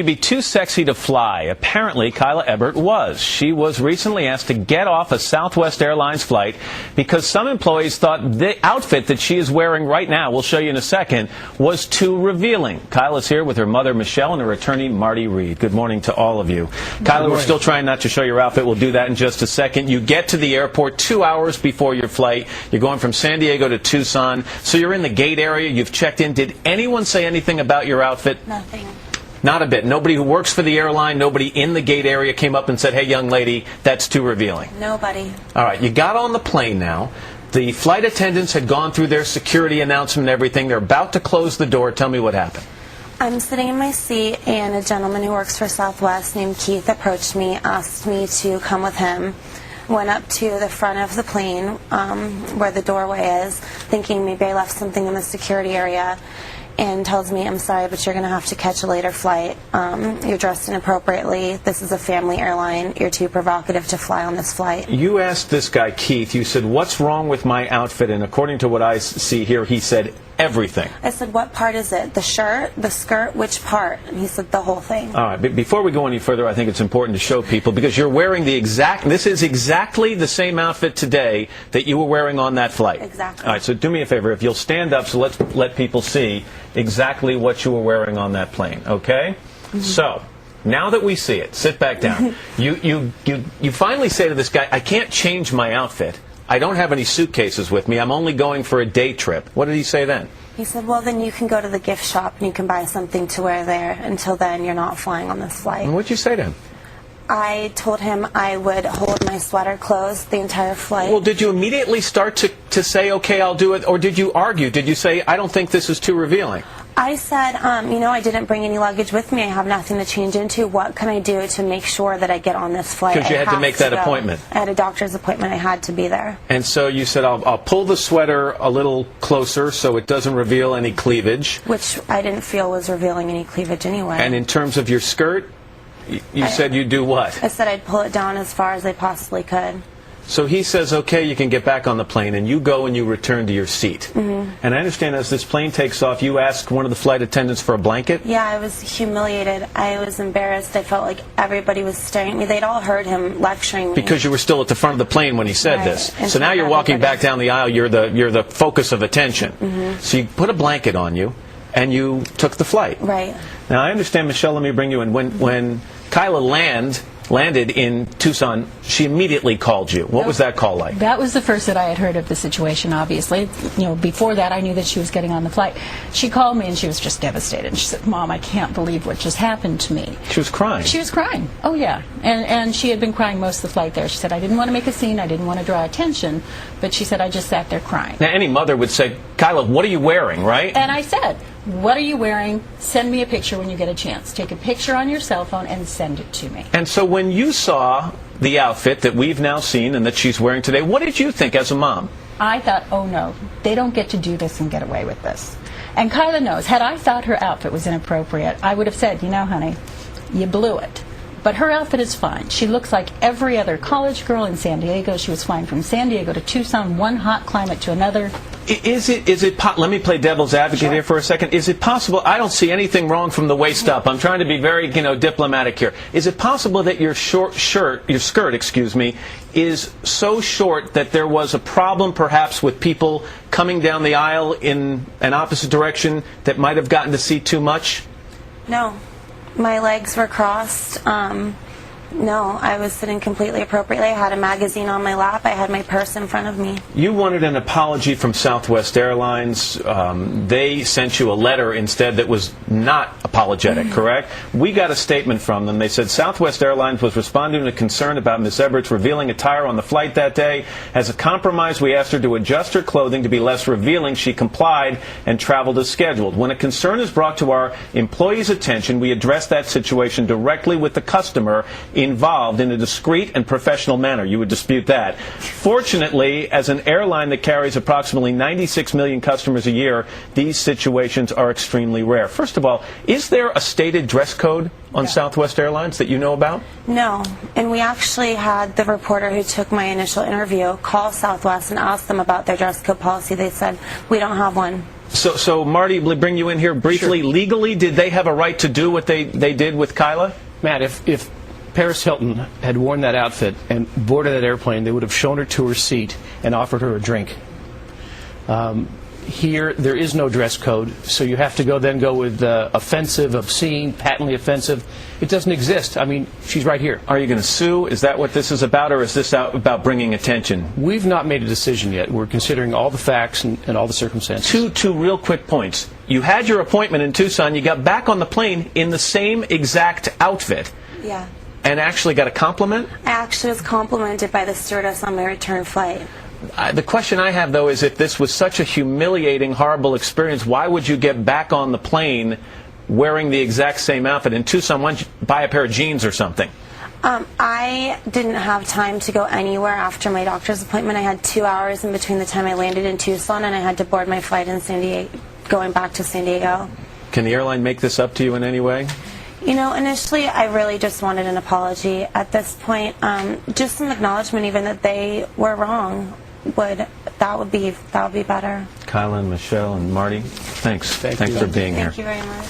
Be too sexy to fly. Apparently, Kyla Ebert was. She was recently asked to get off a Southwest Airlines flight because some employees thought the outfit that she is wearing right now, we'll show you in a second, was too revealing. Kyla's here with her mother, Michelle, and her attorney, Marty Reed. Good morning to all of you. Kyla, we're still trying not to show your outfit. We'll do that in just a second. You get to the airport 2 hours before your flight. You're going from San Diego to Tucson. So you're in the gate area. You've checked in. Did anyone say anything about your outfit? Nothing. Not a bit. Nobody who works for the airline, nobody in the gate area came up and said, hey, young lady, that's too revealing. Nobody. All right, you got on the plane now. The flight attendants had gone through their security announcement and everything. They're about to close the door. Tell me what happened. I'm sitting in my seat, and a gentleman who works for Southwest named Keith approached me, asked me to come with him. Went up to the front of the plane where the doorway is, thinking maybe I left something in the security area, and tells me, I'm sorry, but you're going to have to catch a later flight. You're dressed inappropriately. This is a family airline. You're too provocative to fly on this flight. You asked this guy, Keith, you said, what's wrong with my outfit? And according to what I see here, he said everything. I said, what part is it? The shirt, the skirt, which part? And he said, the whole thing. All right, but before we go any further, I think it's important to show people, because you're wearing this is exactly the same outfit today that you were wearing on that flight. Exactly. All right, so do me a favor, if you'll stand up, so let's let people see exactly what you were wearing on that plane, okay? Mm-hmm. So, now that we see it, sit back down. You finally say to this guy, I can't change my outfit. I don't have any suitcases with me. I'm only going for a day trip. What did he say then? He said, well, then you can go to the gift shop and you can buy something to wear there. Until then, you're not flying on this flight. And what'd you say to him? I told him I would hold my sweater closed the entire flight. Well, did you immediately start to say, okay, I'll do it, or did you argue? Did you say, I don't think this is too revealing? I said, I didn't bring any luggage with me. I have nothing to change into. What can I do to make sure that I get on this flight? Because you had to make that appointment. I had a doctor's appointment. I had to be there. And so you said, I'll pull the sweater a little closer so it doesn't reveal any cleavage. Which I didn't feel was revealing any cleavage anyway. And in terms of your skirt, you said you'd do what? I said I'd pull it down as far as I possibly could. So he says, okay, you can get back on the plane, and you go and you return to your seat. Mm-hmm. And I understand as this plane takes off, you asked one of the flight attendants for a blanket? Yeah, I was humiliated. I was embarrassed. I felt like everybody was staring at me. They'd all heard him lecturing me. Because you were still at the front of the plane when he said this. And so now you're walking back down the aisle, you're the focus of attention. Mm-hmm. So you put a blanket on you, and you took the flight. Right. Now, I understand, Michelle, let me bring you in. When Kyla landed in Tucson, she immediately called you. What was that call like? That was the first that I had heard of the situation, obviously. Before that, I knew that she was getting on the flight. She called me, and she was just devastated. She said, Mom, I can't believe what just happened to me. She was crying. She was crying. Oh, yeah. And she had been crying most of the flight there. She said, I didn't want to make a scene. I didn't want to draw attention. But she said, I just sat there crying. Now, any mother would say, Kyla, what are you wearing, right? And I said, what are you wearing? Send me a picture when you get a chance. Take a picture on your cell phone and send it to me. And so when you saw the outfit that we've now seen and that she's wearing today, what did you think as a mom? I thought, oh no, they don't get to do this and get away with this. And Kyla knows, had I thought her outfit was inappropriate, I would have said, honey, you blew it. But her outfit is fine. She looks like every other college girl in San Diego. She was flying from San Diego to Tucson, one hot climate to another. Let me play devil's advocate here for a second. Is it possible, I don't see anything wrong from the waist up. I'm trying to be very, diplomatic here. Is it possible that your skirt, is so short that there was a problem perhaps with people coming down the aisle in an opposite direction that might have gotten to see too much? No. My legs were crossed. No, I was sitting completely appropriately. I had a magazine on my lap. I had my purse in front of me. You wanted an apology from Southwest Airlines. They sent you a letter instead that was not apologetic, correct? We got a statement from them. They said Southwest Airlines was responding to concern about Ms. Ebert's revealing attire on the flight that day. As a compromise, we asked her to adjust her clothing to be less revealing. She complied and traveled as scheduled. When a concern is brought to our employees' attention, we address that situation directly with the customer involved in a discreet and professional manner. You would dispute that. Fortunately, as an airline that carries approximately 96 million customers a year, these situations are extremely rare. First of all, is there a stated dress code on Southwest Airlines that you know about? No. And we actually had the reporter who took my initial interview call Southwest and ask them about their dress code policy. They said, we don't have one. So Marty, will bring you in here briefly. Sure. Legally, did they have a right to do what they did with Kyla? Matt, if Paris Hilton had worn that outfit and boarded that airplane, they would have shown her to her seat and offered her a drink. Here, there is no dress code, so you have to go with offensive, obscene, patently offensive. It doesn't exist. I mean, she's right here. Are you going to sue? Is that what this is about, or is this about bringing attention? We've not made a decision yet. We're considering all the facts and all the circumstances. Two real quick points. You had your appointment in Tucson. You got back on the plane in the same exact outfit. Yeah. And actually got a compliment? I actually was complimented by the stewardess on my return flight. The question I have, though, is if this was such a humiliating, horrible experience, why would you get back on the plane wearing the exact same outfit? In Tucson, why don't you buy a pair of jeans or something? I didn't have time to go anywhere after my doctor's appointment. I had 2 hours in between the time I landed in Tucson and I had to board my flight in San Diego, going back to San Diego. Can the airline make this up to you in any way? You know, initially I really just wanted an apology. At this point, just some acknowledgement even that they were wrong. That would be better. Kyla and Michelle and Marty, thanks. Thank you. For being here. Thank you very much.